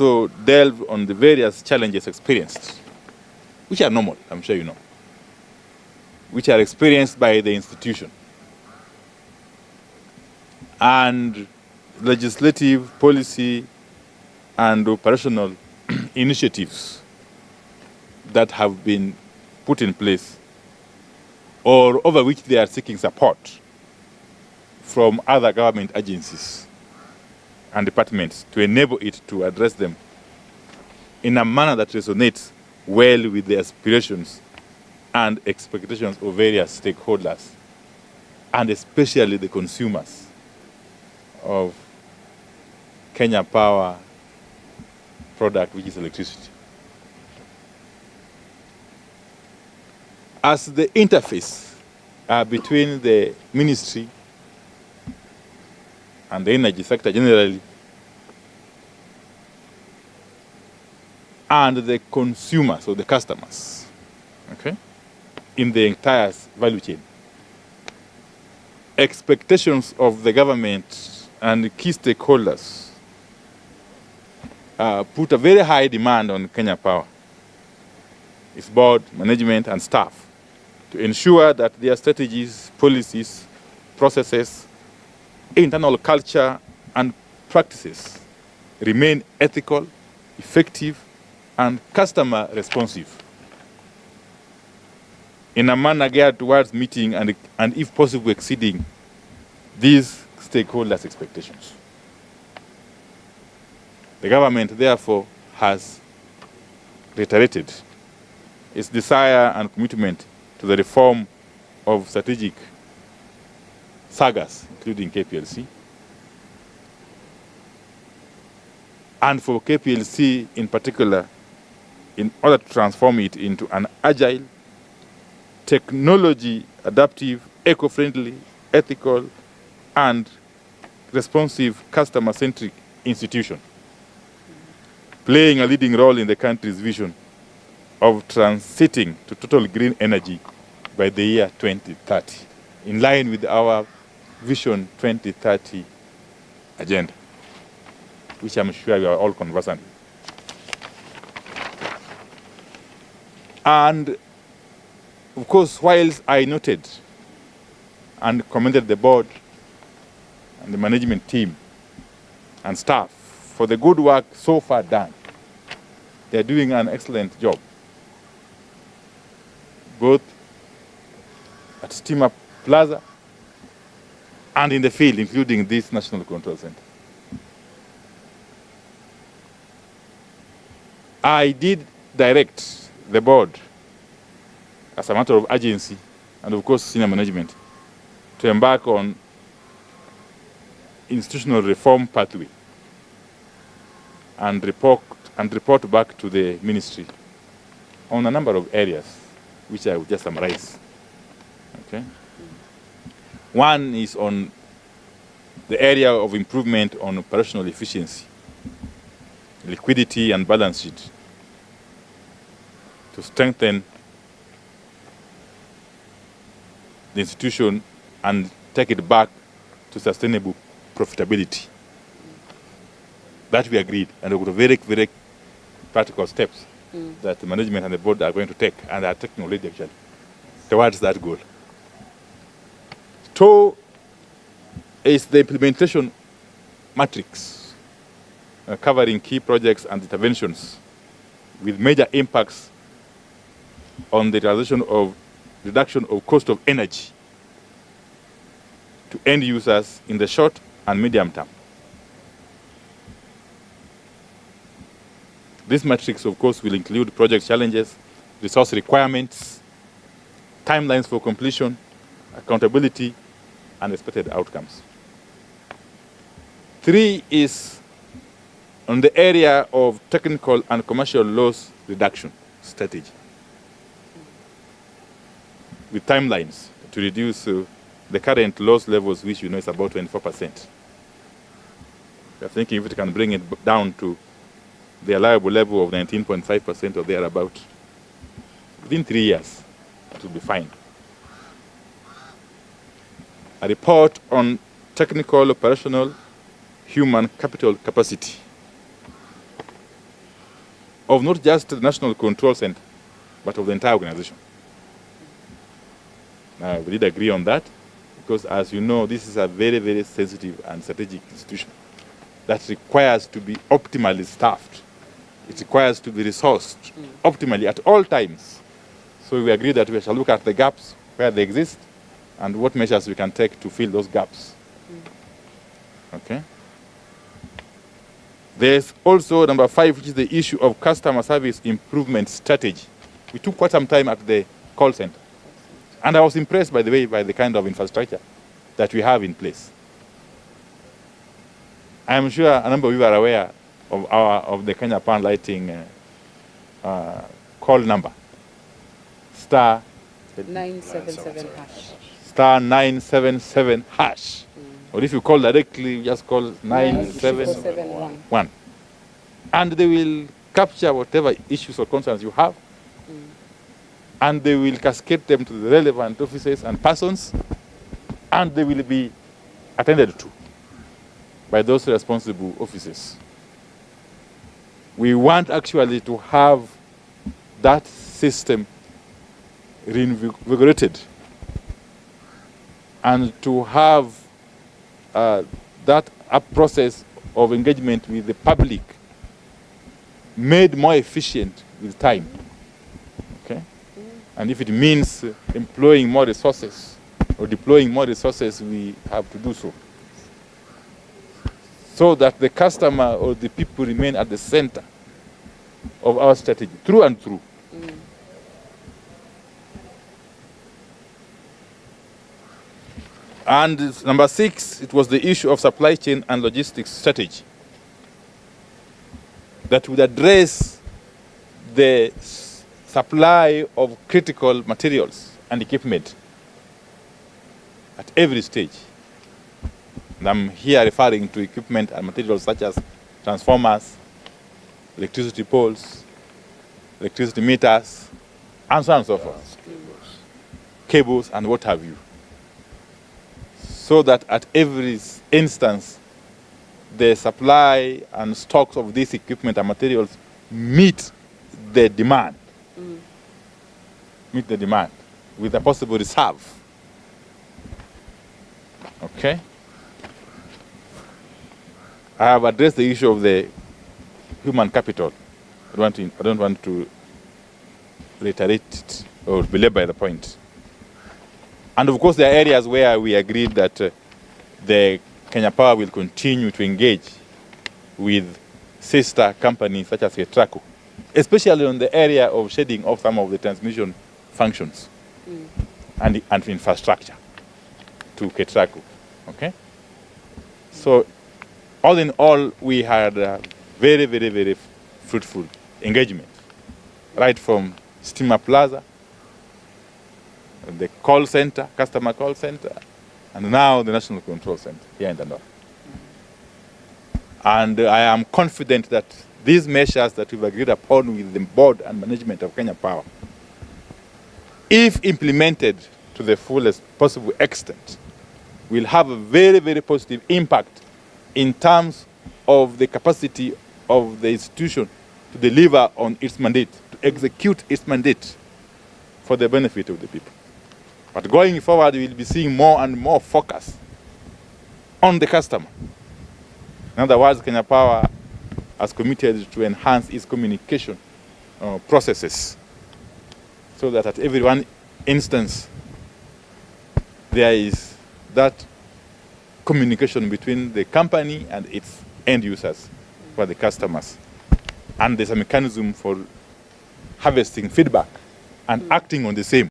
to delve on the various challenges experienced, which are normal, I'm sure you know, which are experienced by the institution, and legislative, policy, and operational initiatives that have been put in place or over which they are seeking support from other government agencies and departments to enable it to address them in a manner that resonates well with the aspirations and expectations of various stakeholders, and especially the consumers of Kenya Power product, which is electricity. As the interface between the ministry and the energy sector generally and the consumers or the customers, okay, in the entire value chain, expectations of the government and key stakeholders put a very high demand on Kenya Power, its board, management, and staff to ensure that their strategies, policies, processes, internal culture, and practices remain ethical, effective, and customer responsive in a manner geared towards meeting and if possible, exceeding these stakeholders' expectations. The government, therefore, has reiterated its desire and commitment to the reform of strategic sagas, including KPLC, and for KPLC in particular, in order to transform it into an agile, technology adaptive, eco-friendly, ethical, and responsive customer-centric institution, playing a leading role in the country's vision of transiting to total green energy by the year 2030, in line with our Vision 2030 agenda, which I'm sure you are all conversant with. And of course, whilst I noted and commended the board and the management team and staff for the good work so far done, they're doing an excellent job, both at Steamer Plaza and in the field, including this National Control Center. I did direct the board, as a matter of urgency, and of course senior management, to embark on institutional reform pathway and report back to the ministry on a number of areas, which I will just summarize. Okay. One is on the area of improvement on operational efficiency, liquidity, and balance sheet, to strengthen the institution and take it back to sustainable profitability. That we agreed, and we got very, very practical steps that the management and the board are going to take, and are taking already actually, towards that goal. Two is the implementation matrix, covering key projects and interventions with major impacts on the reduction of cost of energy to end users in the short and medium term. This matrix, of course, will include project challenges, resource requirements, timelines for completion, accountability, and expected outcomes. Three is on the area of technical and commercial loss reduction strategy, with timelines to reduce the current loss levels, which you know is about 24%. We are thinking if it can bring it down to the allowable level of 19.5% or thereabout, within 3 years, it will be fine. A report on technical, operational, human capital capacity of not just the National Control Center, but of the entire organization. We did agree on that because, as you know, this is a very, very sensitive and strategic institution that requires to be optimally staffed. It requires to be resourced optimally at all times. So we agree that we shall look at the gaps where they exist and what measures we can take to fill those gaps. Okay. There's also number 5, which is the issue of customer service improvement strategy. We took quite some time at the call center. And I was impressed, by the way, by the kind of infrastructure that we have in place. I am sure a number of you are aware of the Kenya Power Lighting call number. Star 977 hash. Star 977 hash. Or if you call directly, just call 9771. And they will capture whatever issues or concerns you have. And they will cascade them to the relevant offices and persons, and they will be attended to by those responsible offices. We want actually to have that system reinvigorated and to have that process of engagement with the public made more efficient with time. Okay? And if it means employing more resources or deploying more resources, we have to do so. So that the customer or the people remain at the center of our strategy, through and through. And number 6, it was the issue of supply chain and logistics strategy that would address the supply of critical materials and equipment at every stage. And I'm here referring to equipment and materials such as transformers, electricity poles, electricity meters, and so on and so forth. Cables and what have you. So that at every instance, the supply and stocks of this equipment and materials meet the demand. Meet the demand with a possible reserve. Okay? I have addressed the issue of the human capital. I don't want to reiterate it or belabor the point. And of course, there are areas where we agreed that the Kenya Power will continue to engage with sister companies such as KETRACO, especially on the area of shedding off some of the transmission functions and infrastructure to KETRACO. Okay? So, all in all, we had a very, very, very fruitful engagement, right from Steamer Plaza, the call center, customer call center, and now the National Control Center here in the north. And I am confident that these measures that we've agreed upon with the board and management of Kenya Power, if implemented to the fullest possible extent, will have a very, very positive impact in terms of the capacity of the institution to deliver on its mandate, to execute its mandate for the benefit of the people. But going forward, we will be seeing more and more focus on the customer. In other words, Kenya Power has committed to enhance its communication processes so that at every one instance, there is that communication between the company and its end users, for the customers. And there's a mechanism for harvesting feedback and acting on the same.